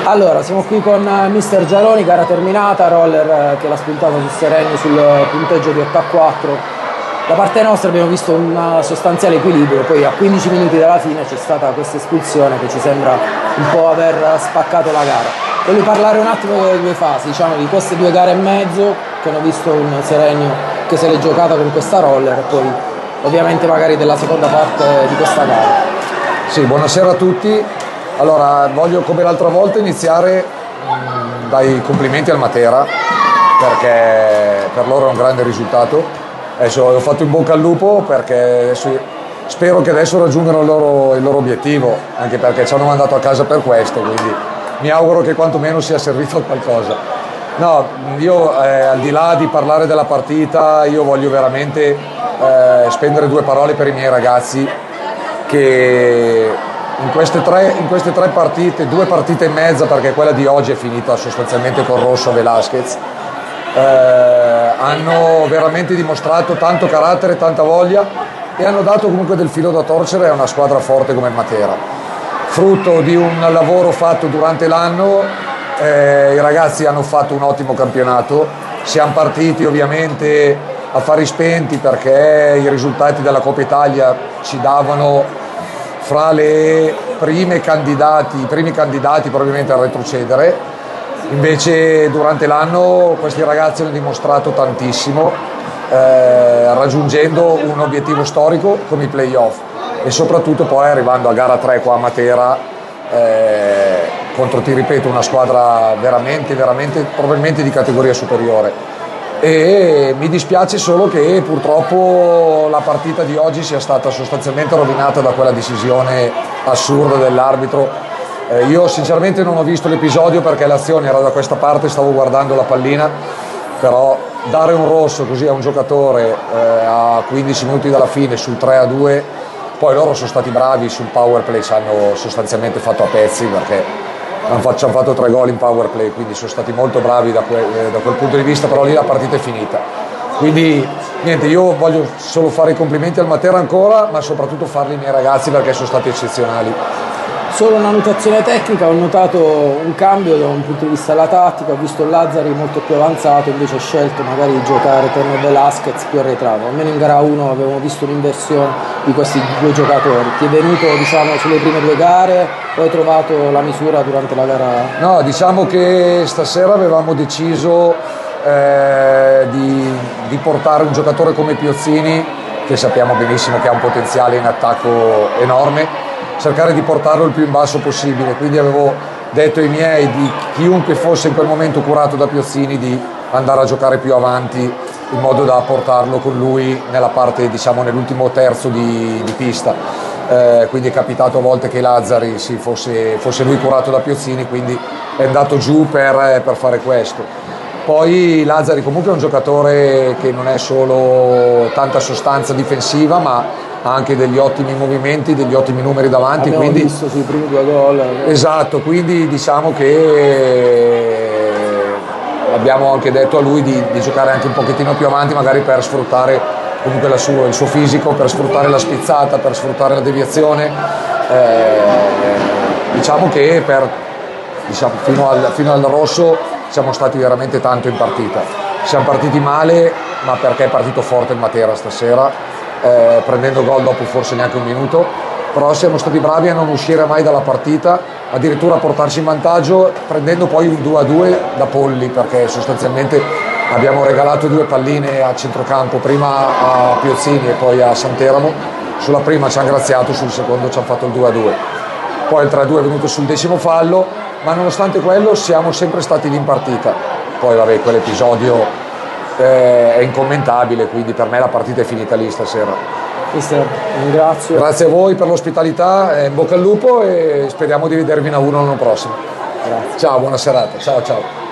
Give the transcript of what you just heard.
Allora, siamo qui con Mister Giaroni, gara terminata, roller che l'ha spuntato su Seregno sul punteggio di 8-4. Da parte nostra abbiamo visto un sostanziale equilibrio, poi a 15 minuti dalla fine c'è stata questa espulsione che ci sembra un po' aver spaccato la gara. Voglio parlare un attimo delle due fasi, diciamo di queste 2 gare e mezzo che hanno visto un Seregno che se l'è giocata con questa roller e poi ovviamente magari della seconda parte di questa gara. Sì, buonasera a tutti. Allora, voglio come l'altra volta iniziare dai complimenti al Matera, perché per loro è un grande risultato. Adesso ho fatto in bocca al lupo perché adesso spero che adesso raggiungano il loro obiettivo, anche perché ci hanno mandato a casa per questo, quindi mi auguro che quantomeno sia servito a qualcosa. No, io al di là di parlare della partita, io voglio veramente spendere 2 parole per i miei ragazzi che in queste tre partite, 2 partite e mezza, perché quella di oggi è finita sostanzialmente con rosso a Velasquez, hanno veramente dimostrato tanto carattere, tanta voglia e hanno dato comunque del filo da torcere a una squadra forte come Matera. Frutto di un lavoro fatto durante l'anno, i ragazzi hanno fatto un ottimo campionato, siamo partiti ovviamente a fari spenti perché i risultati della Coppa Italia ci davano fra i primi candidati probabilmente a retrocedere. Invece durante l'anno questi ragazzi hanno dimostrato tantissimo, raggiungendo un obiettivo storico come i playoff e soprattutto poi arrivando a gara 3 qua a Matera contro, ti ripeto, una squadra veramente probabilmente di categoria superiore. E mi dispiace solo che purtroppo la partita di oggi sia stata sostanzialmente rovinata da quella decisione assurda dell'arbitro. Io sinceramente non ho visto l'episodio perché l'azione era da questa parte, stavo guardando la pallina, però dare un rosso così a un giocatore a 15 minuti dalla fine sul 3-2, poi loro sono stati bravi sul power play, ci hanno sostanzialmente fatto a pezzi perché ci hanno fatto 3 gol in power play, quindi sono stati molto bravi da quel punto di vista, però lì la partita è finita. Quindi niente, io voglio solo fare i complimenti al Matera ancora, ma soprattutto farli ai miei ragazzi perché sono stati eccezionali. Solo una notazione tecnica, ho notato un cambio da un punto di vista della tattica, ho visto Lazzari molto più avanzato, invece ho scelto magari di giocare con Velasquez più arretrato, almeno in gara 1 avevamo visto un'inversione di questi 2 giocatori. Ti è venuto diciamo sulle prime 2 gare o hai trovato la misura durante la gara? No, diciamo che stasera avevamo deciso di portare un giocatore come Piozzini, che sappiamo benissimo che ha un potenziale in attacco enorme, cercare di portarlo il più in basso possibile, quindi avevo detto ai miei, di chiunque fosse in quel momento curato da Piozzini, di andare a giocare più avanti in modo da portarlo con lui nella parte, diciamo, nell'ultimo terzo di pista. Quindi è capitato a volte che Lazzari fosse lui curato da Piozzini, quindi è andato giù per fare questo. Poi Lazzari comunque è un giocatore che non è solo tanta sostanza difensiva, ma ha anche degli ottimi movimenti, degli ottimi numeri davanti. Abbiamo quindi visto sui primi 2 gol. Esatto, quindi diciamo che abbiamo anche detto a lui di giocare anche un pochettino più avanti, magari per sfruttare comunque il suo fisico, per sfruttare la spizzata, per sfruttare la deviazione. Diciamo che fino al rosso siamo stati veramente tanto in partita. Siamo partiti male, ma perché è partito forte il Matera stasera, prendendo gol dopo forse neanche un minuto, però siamo stati bravi a non uscire mai dalla partita, addirittura a portarci in vantaggio, prendendo poi un 2-2 da Polli, perché sostanzialmente abbiamo regalato 2 palline a centrocampo, prima a Piozzini e poi a Santeramo. Sulla prima ci hanno graziato, sul secondo ci hanno fatto il 2-2, poi il 3-2 è venuto sul 10° fallo, ma nonostante quello siamo sempre stati lì in partita. Poi vabbè, quell'episodio è incommentabile, quindi per me la partita è finita lì stasera. Mister, ringrazio. Grazie a voi per l'ospitalità, in bocca al lupo e speriamo di vedervi a 1 l'anno prossimo. Grazie. Ciao, buona serata, ciao.